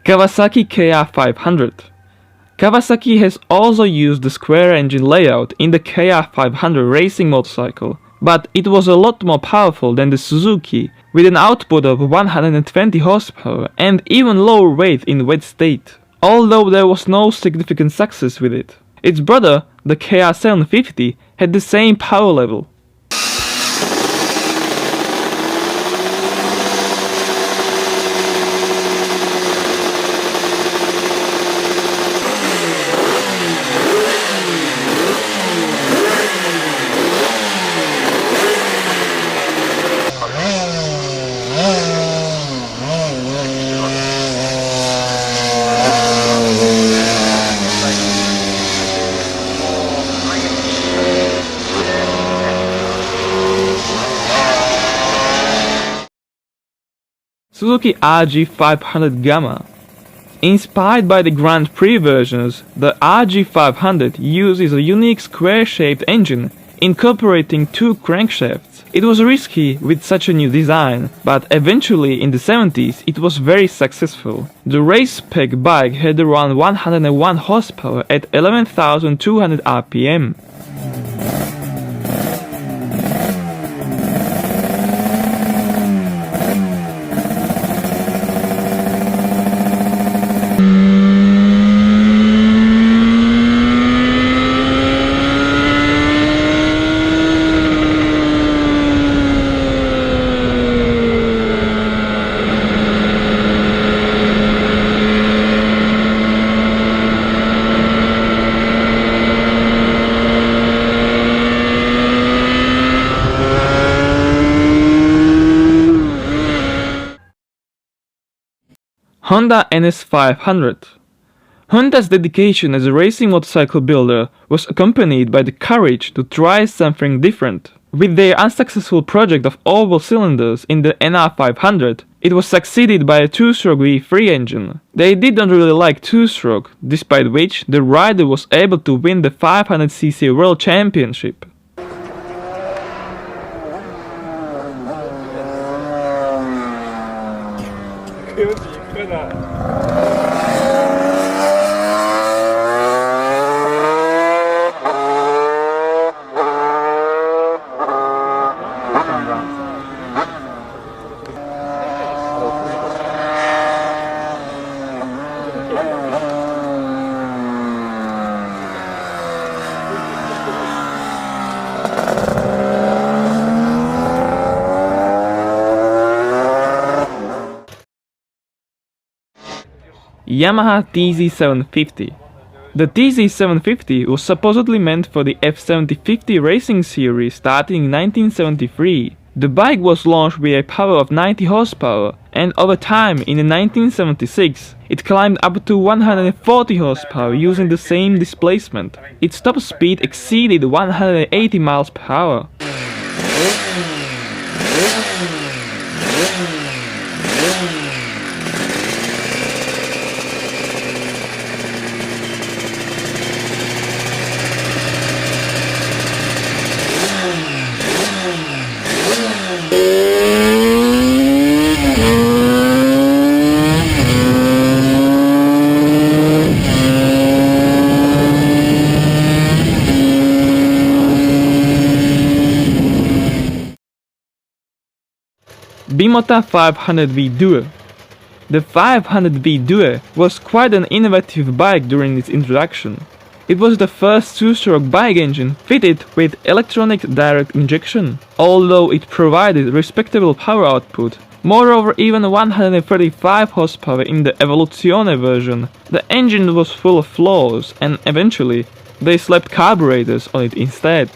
Kawasaki KR500. Kawasaki has also used the square engine layout in the KR500 racing motorcycle, but it was a lot more powerful than the Suzuki, with an output of 120 horsepower and even lower weight in wet state, although there was no significant success with it. Its brother, the KR750, had the same power level. Suzuki RG500 Gamma. Inspired by the Grand Prix versions, the RG500 uses a unique square-shaped engine, incorporating two crankshafts. It was risky with such a new design, but eventually in the 70s it was very successful. The race spec bike had around 101 horsepower at 11,200 RPM. Honda NS500. Honda's dedication as a racing motorcycle builder was accompanied by the courage to try something different. With their unsuccessful project of oval cylinders in the NR500, it was succeeded by a two-stroke V3 engine. They didn't really like two-stroke, despite which the rider was able to win the 500cc World Championship. Yamaha TC750. The TC750 was supposedly meant for the F750 racing series starting in 1973. The bike was launched with a power of 90 horsepower, and over time in 1976 it climbed up to 140 horsepower using the same displacement. Its top speed exceeded 180 miles per hour. Bimota 500V Duo. The 500V Duo was quite an innovative bike during its introduction. It was the first two-stroke bike engine fitted with electronic direct injection, although it provided respectable power output. Moreover, even 135 horsepower in the Evoluzione version, the engine was full of flaws, and eventually they slapped carburetors on it instead.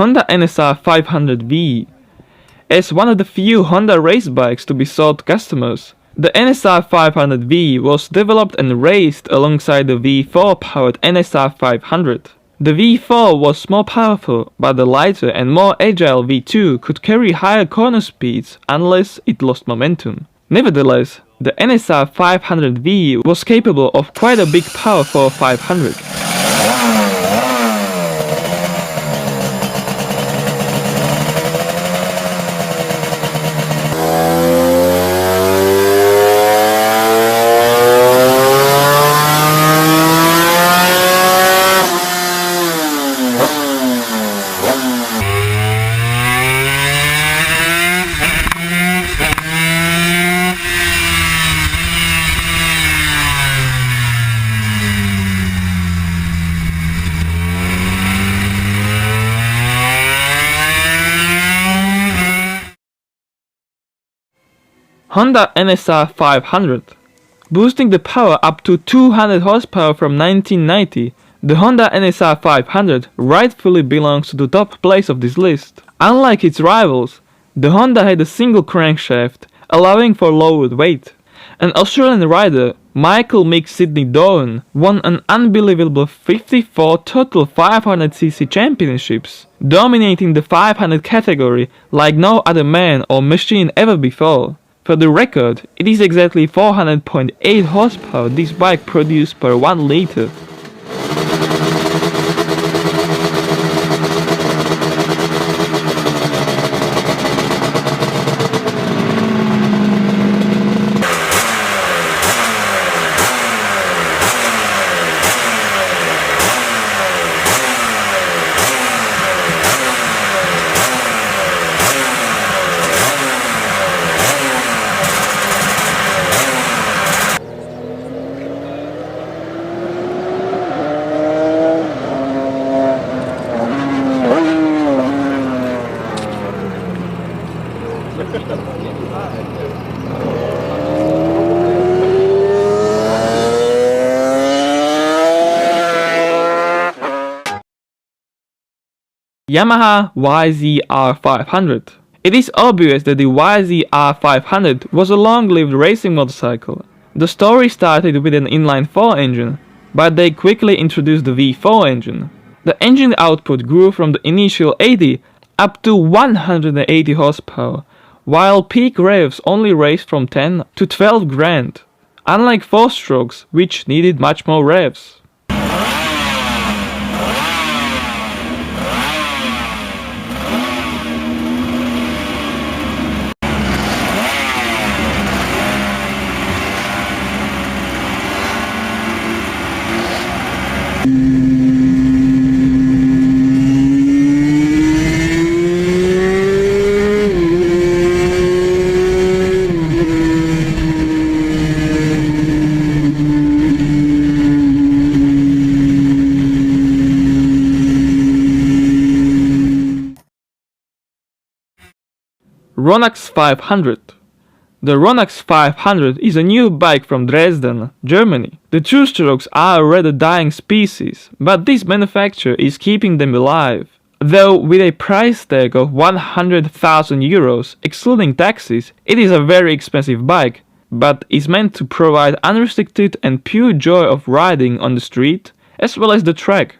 Honda NSR 500V. As one of the few Honda race bikes to be sold to customers, the NSR 500V was developed and raced alongside the V4 powered NSR 500. The V4 was more powerful, but the lighter and more agile V2 could carry higher corner speeds unless it lost momentum. Nevertheless, the NSR 500V was capable of quite a big power for a 500. Honda NSR 500. Boosting the power up to 200 horsepower from 1990, the Honda NSR 500 rightfully belongs to the top place of this list. Unlike its rivals, the Honda had a single crankshaft, allowing for lower weight. An Australian rider, Michael Mick Sidney Doan, won an unbelievable 54 total 500cc championships, dominating the 500 category like no other man or machine ever before. For the record, it is exactly 400.8 horsepower this bike produced per 1 liter. Yamaha YZ250. It is obvious that the YZ250 was a long-lived racing motorcycle. The story started with an inline-4 engine, but they quickly introduced the V4 engine. The engine output grew from the initial 80 up to 180 horsepower, while peak revs only ranged from 10 to 12 grand, unlike 4-strokes, which needed much more revs. Ronix 500. The Ronix 500 is a new bike from Dresden, Germany. The two-strokes are a rather dying species, but this manufacturer is keeping them alive. Though with a price tag of 100,000 euros, excluding taxes, it is a very expensive bike, but is meant to provide unrestricted and pure joy of riding on the street, as well as the track.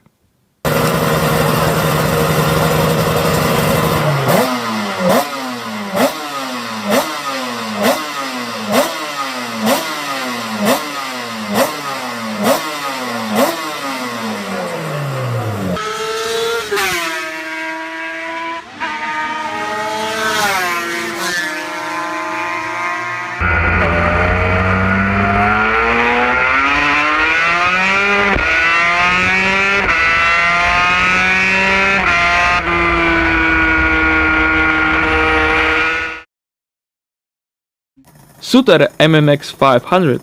Suitor MMX 500.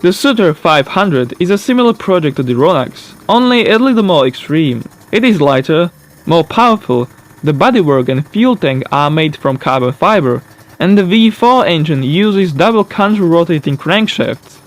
The Suitor 500 is a similar project to the Ronix, only a little more extreme. It is lighter, more powerful, the bodywork and fuel tank are made from carbon fiber, and the V4 engine uses double counter-rotating crankshafts.